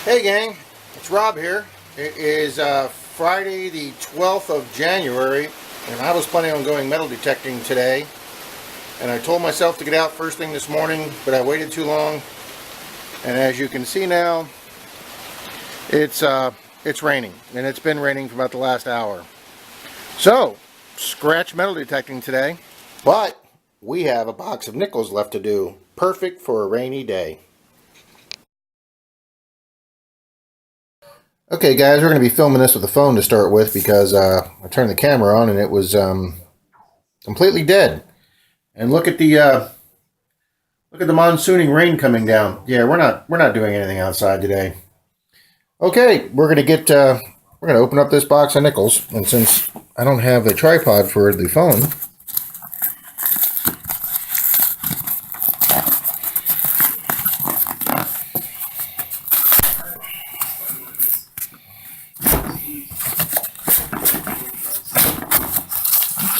Hey gang, it's Rob here. It is Friday the 12th of January, and I was planning on going metal detecting today. And I told myself to get out first thing this morning, but I waited too long. And as you can see now, it's raining, and it's been raining for about the last hour. So, scratch metal detecting today, but we have a box of nickels left to do. Perfect for a rainy day. Okay guys, we're going to be filming this with a phone to start with because I turned the camera on and it was completely dead. And look at the monsooning rain coming down. Yeah, we're not doing anything outside today. Okay, we're going to open up this box of nickels, and since I don't have a tripod for the phone,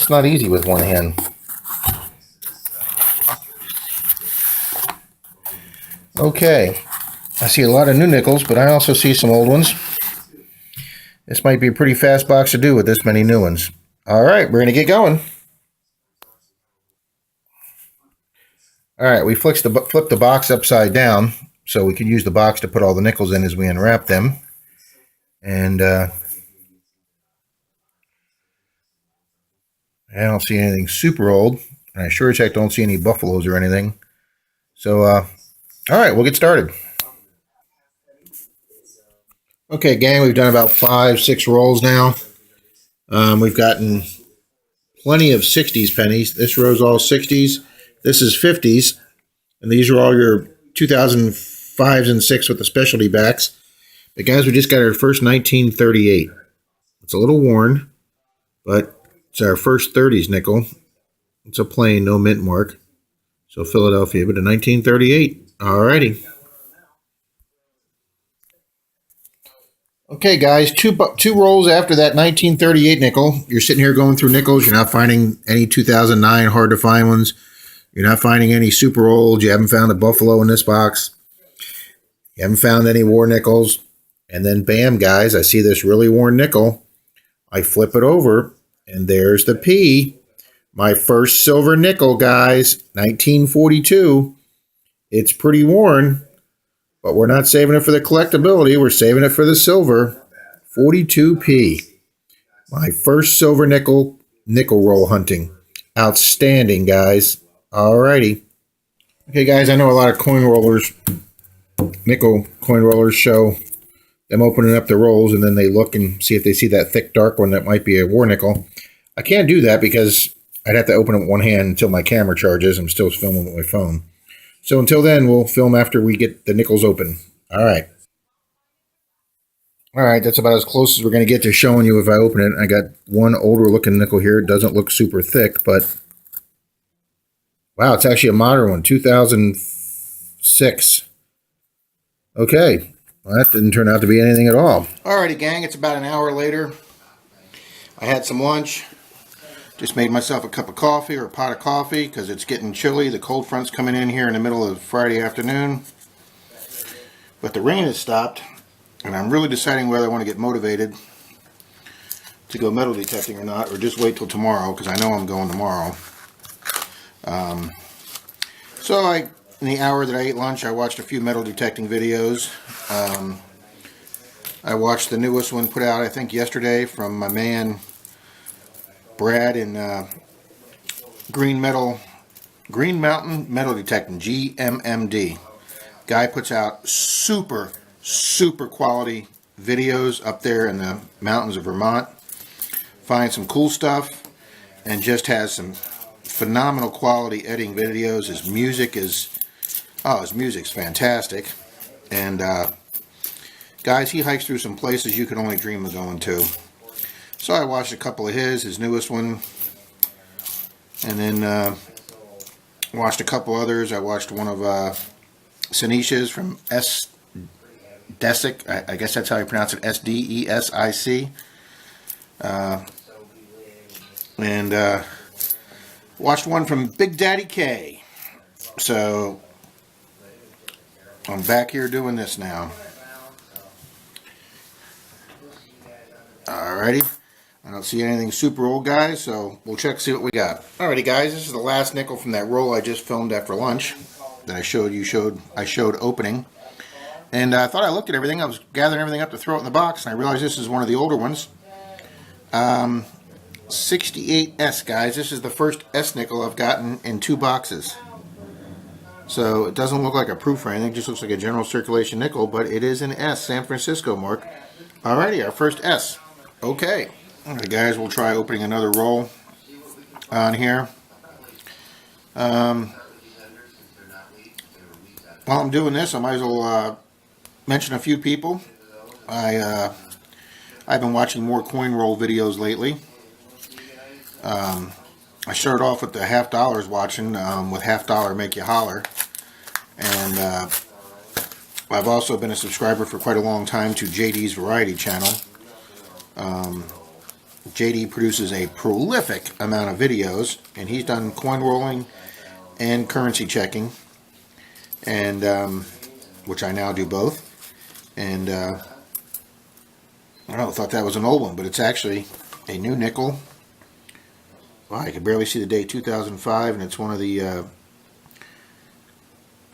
it's not easy with one hand. Okay, I see a lot of new nickels, but I also see some old ones. This might be a pretty fast box to do with this many new ones. All right, we're going to get going. All right, we flipped the box upside down so we can use the box to put all the nickels in as we unwrap them. And I don't see anything super old. And I sure as heck don't see any buffaloes or anything. So, all right, we'll get started. Okay, gang, we've done about 5-6 rolls now. We've gotten plenty of 60s pennies. This row's all 60s. This is 50s. And these are all your 2005s and 6 with the specialty backs. But guys, we just got our first 1938. It's a little worn, but it's our first 30s nickel. It's a plain, no mint mark. So Philadelphia, but a 1938. Alrighty. Okay, guys, two rolls after that 1938 nickel. You're sitting here going through nickels. You're not finding any 2009 hard to find ones. You're not finding any super old. You haven't found a buffalo in this box. You haven't found any war nickels. And then bam, guys, I see this really worn nickel. I flip it over, and there's the P. My first silver nickel, guys, 1942. It's pretty worn, but we're not saving it for the collectability. We're saving it for the silver. 42P. My first silver nickel roll hunting. Outstanding, guys. Alrighty. Okay, guys, I know a lot of coin rollers, nickel coin rollers, show them opening up the rolls, and then they look and see if they see that thick, dark one that might be a war nickel. I can't do that because I'd have to open it with one hand until my camera charges. I'm still filming with my phone. So until then, we'll film after we get the nickels open. All right. All right, that's about as close as we're going to get to showing you if I open it. I got one older looking nickel here. It doesn't look super thick, but wow, it's actually a modern one, 2006. Okay, well, that didn't turn out to be anything at all. Alrighty, gang, it's about an hour later. I had some lunch. Just made myself a cup of coffee or a pot of coffee because it's getting chilly. The cold front's coming in here in the middle of Friday afternoon. But the rain has stopped, and I'm really deciding whether I want to get motivated to go metal detecting or not, or just wait till tomorrow because I know I'm going tomorrow. So in the hour that I ate lunch, I watched a few metal detecting videos. I watched the newest one put out, I think, yesterday from my man Brad in Green Mountain Metal Detecting, GMMD. Guy puts out super quality videos up there in the mountains of Vermont. Finds some cool stuff and just has some phenomenal quality editing videos. His music's fantastic. And guys, he hikes through some places you could only dream of going to. So I watched a couple of his newest one, and then watched a couple others. I watched one of Sinisha's from Desic. I guess that's how you pronounce it, SDESIC. And watched one from Big Daddy K. So I'm back here doing this now. Alrighty. I don't see anything super old, guys, so we'll check see what we got. Alrighty, guys, this is the last nickel from that roll I just filmed after lunch that I showed opening. And I thought I looked at everything. I was gathering everything up to throw it in the box, and I realized this is one of the older ones. 68S, guys. This is the first S nickel I've gotten in 2 boxes. So it doesn't look like a proof or anything. It just looks like a general circulation nickel, but it is an S, San Francisco mark. Alrighty, our first S. Okay. Alright, guys, we'll try opening another roll on here. While I'm doing this, I might as well mention a few people. I've been watching more coin roll videos lately. I started off with the half dollars watching with half dollar make you holler, and I've also been a subscriber for quite a long time to JD's Variety channel. JD produces a prolific amount of videos, and he's done coin rolling and currency checking, and which I now do both. And I don't know, I thought that was an old one, but it's actually a new nickel. Wow, I can barely see the date, 2005, and it's one of the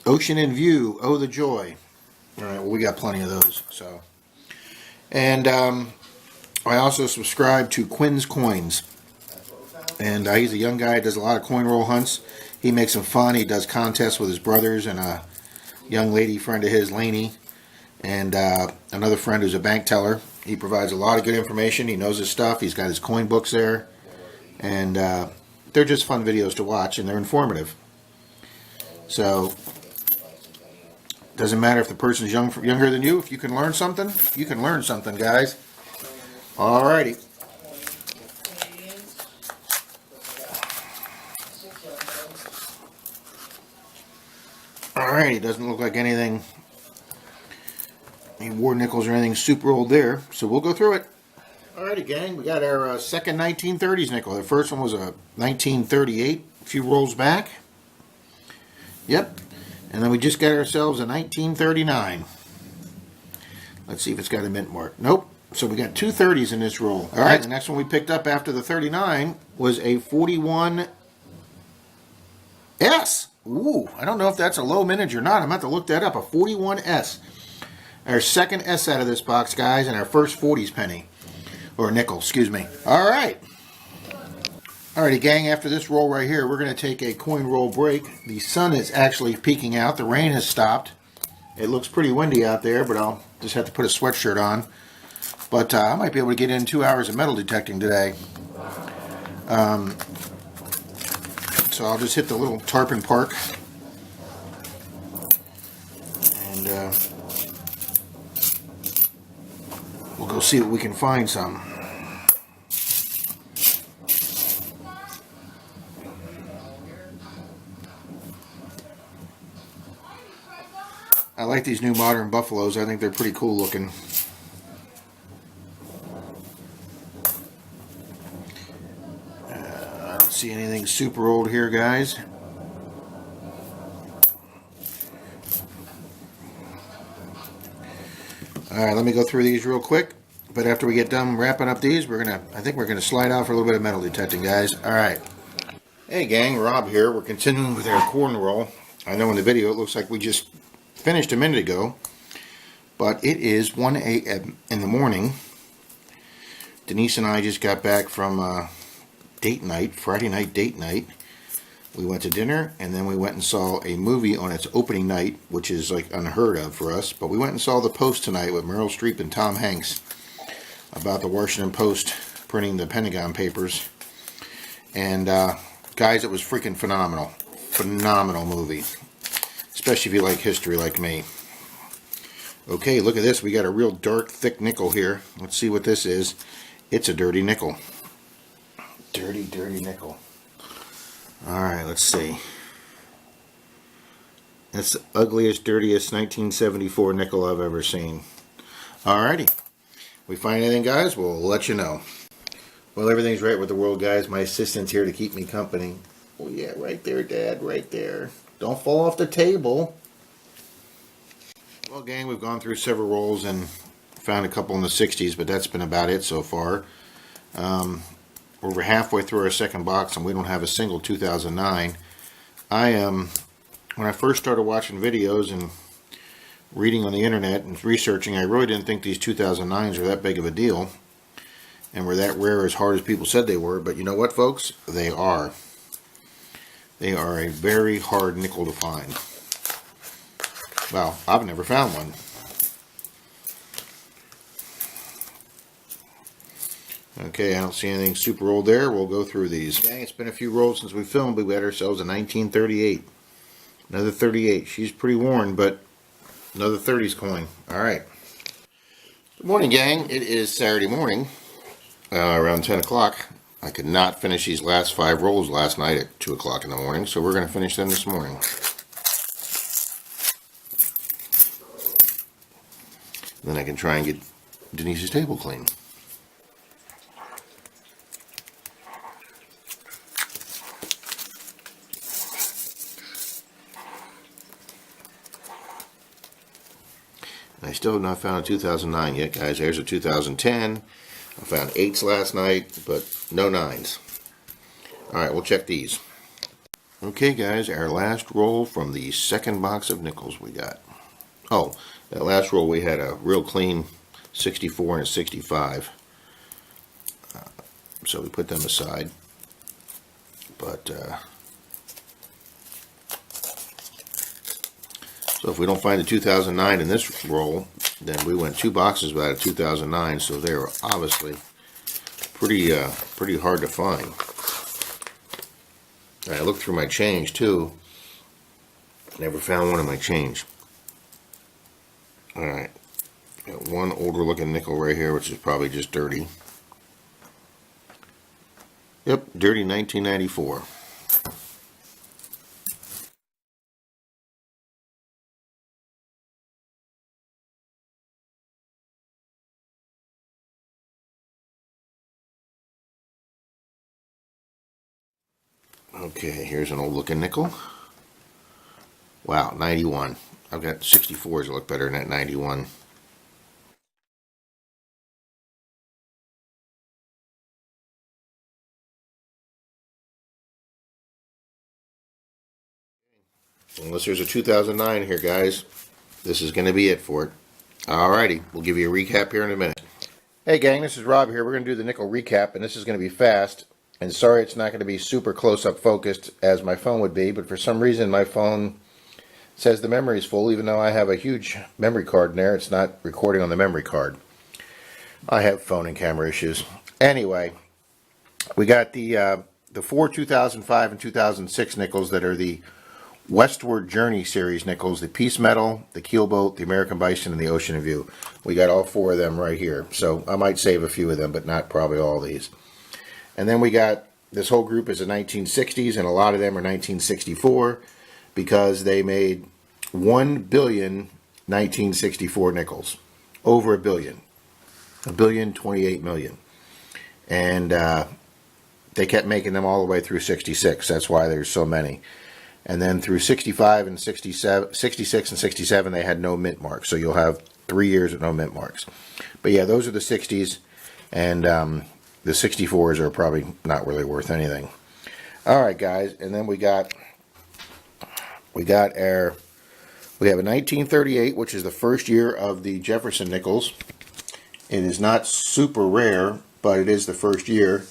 Ocean in View, Oh the Joy. Alright, well, we got plenty of those. So, and I also subscribe to Quinn's Coins, and he's a young guy, does a lot of coin roll hunts. He makes them fun. He does contests with his brothers and a young lady friend of his, Lainey, and another friend who's a bank teller. He provides a lot of good information. He knows his stuff. He's got his coin books there, and they're just fun videos to watch, and they're informative. So doesn't matter if the person's younger than you. If you can learn something, you can learn something, guys. Alrighty. Alrighty, doesn't look like anything, any war nickels or anything super old there, so we'll go through it. Alrighty, gang, we got our second 1930s nickel. The first one was a 1938, a few rolls back. Yep. And then we just got ourselves a 1939. Let's see if it's got a mint mark. Nope. So we got two 30s in this roll. Alright, the next one we picked up after the 39 was a 41S. Ooh, I don't know if that's a low mintage or not. I'm going to have to look that up. A 41S. Our second S out of this box, guys, and our first 40s penny. Or nickel, excuse me. Alright. Alrighty, gang, after this roll right here, we're going to take a coin roll break. The sun is actually peeking out. The rain has stopped. It looks pretty windy out there, but I'll just have to put a sweatshirt on. But I might be able to get in 2 hours of metal detecting today. So I'll just hit the little tarpon park. And we'll go see if we can find some. I like these new modern buffaloes. I think they're pretty cool looking. I don't see anything super old here, guys. Alright, let me go through these real quick. But after we get done wrapping up these, I think we're gonna slide out for a little bit of metal detecting, guys. Alright. Hey gang, Rob here. We're continuing with our corn roll. I know in the video it looks like we just finished a minute ago, but it is 1 a.m. in the morning. Denise and I just got back from date night, Friday night date night. We went to dinner, and then we went and saw a movie on its opening night, which is like unheard of for us, but we went and saw The Post tonight with Meryl Streep and Tom Hanks about the Washington Post printing the Pentagon Papers. And guys, it was freaking phenomenal. Phenomenal movie. Especially if you like history like me. Okay, look at this. We got a real dark, thick nickel here. Let's see what this is. It's a dirty nickel. Dirty, dirty nickel. Alright, let's see. That's the ugliest, dirtiest 1974 nickel I've ever seen. Alrighty. We find anything, guys, we'll let you know. Well, everything's right with the world, guys. My assistant's here to keep me company. Oh, yeah, right there, Dad, right there. Don't fall off the table. Well, gang, we've gone through several rolls and Found a couple in the 60s, but that's been about it so far. We're halfway through our second box, and we don't have a single 2009. When I first started watching videos and reading on the internet and researching, I really didn't think these 2009s were that big of a deal and were that rare as hard as people said they were. But you know what, folks? They are. They are a very hard nickel to find. Well, I've never found one. Okay, I don't see anything super old there. We'll go through these. Dang, it's been a few rolls since we filmed, but we had ourselves a 1938. Another 38. She's pretty worn, but another 30s coin. Alright. Good morning, gang. It is Saturday morning, around 10 o'clock. I could not finish these last 5 rolls last night at 2 o'clock in the morning, so we're going to finish them this morning. Then I can try and get Denise's table clean. I still have not found a 2009 yet, guys. There's a 2010. I found 8s last night, but no 9s. Alright, we'll check these. Okay, guys, our last roll from the second box of nickels we got. Oh, that last roll we had a real clean 64 and a 65. So we put them aside. But, so if we don't find the 2009 in this roll, then we went 2 boxes without a 2009, so they were obviously pretty hard to find. I looked through my change too. Never found one in my change. Alright, got one older looking nickel right here, which is probably just dirty. Yep, dirty 1994. Okay, here's an old looking nickel. Wow, 91. I've got 64s that look better than that 91. Unless there's a 2009 here, guys, this is going to be it for it. Alrighty, we'll give you a recap here in a minute. Hey gang, this is Rob here. We're going to do the nickel recap, and this is going to be fast. And sorry it's not going to be super close-up focused as my phone would be, but for some reason my phone says the memory is full, even though I have a huge memory card in there. It's not recording on the memory card. I have phone and camera issues. Anyway, we got the 4 2005 and 2006 nickels that are the Westward Journey series nickels, the Peace Metal, the Keelboat, the American Bison, and the Ocean View. We got all 4 of them right here. So I might save a few of them, but not probably all these. And then we got, this whole group is the 1960s, and a lot of them are 1964 because they made 1 billion 1964 nickels. Over a billion. 1,028 million. And they kept making them all the way through 66. That's why there's so many. And then through 65 and 67, 66 and 67, they had no mint marks. So you'll have 3 years with no mint marks. But yeah, those are the 60s. And the 64s are probably not really worth anything. Alright guys, and then we have a 1938, which is the first year of the Jefferson nickels. It is not super rare, but it is the first year.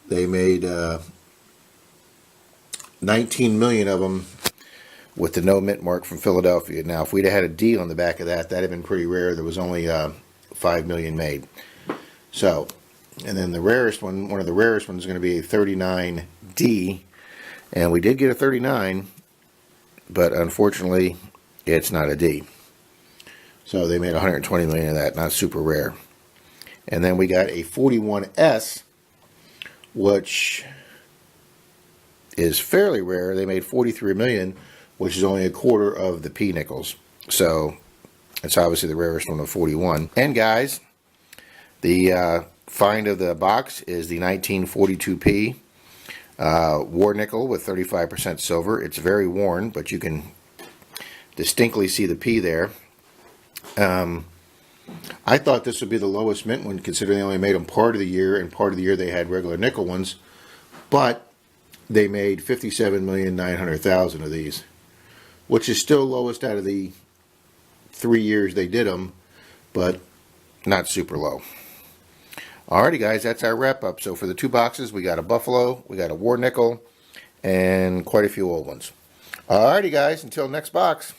They made 19 million of them with the no mint mark from Philadelphia. Now if we'd have had a D on the back of that, that'd have been pretty rare. There was only 5 million made. So, and then the rarest one, one of the rarest ones is going to be a 39D. And we did get a 39, but unfortunately it's not a D. So they made 120 million of that, not super rare. And then we got a 41S, which is fairly rare. They made 43 million, which is only a quarter of the P nickels. So it's obviously the rarest one of 41. And guys, the find of the box is the 1942P war nickel with 35% silver. It's very worn, but you can distinctly see the P there. I thought this would be the lowest mint one, considering they only made them part of the year, and part of the year they had regular nickel ones. But they made 57,900,000 of these, which is still lowest out of the 3 years they did them, but not super low. Alrighty, guys, that's our wrap up. So for the 2 boxes, we got a Buffalo, we got a War Nickel, and quite a few old ones. Alrighty, guys, until next box.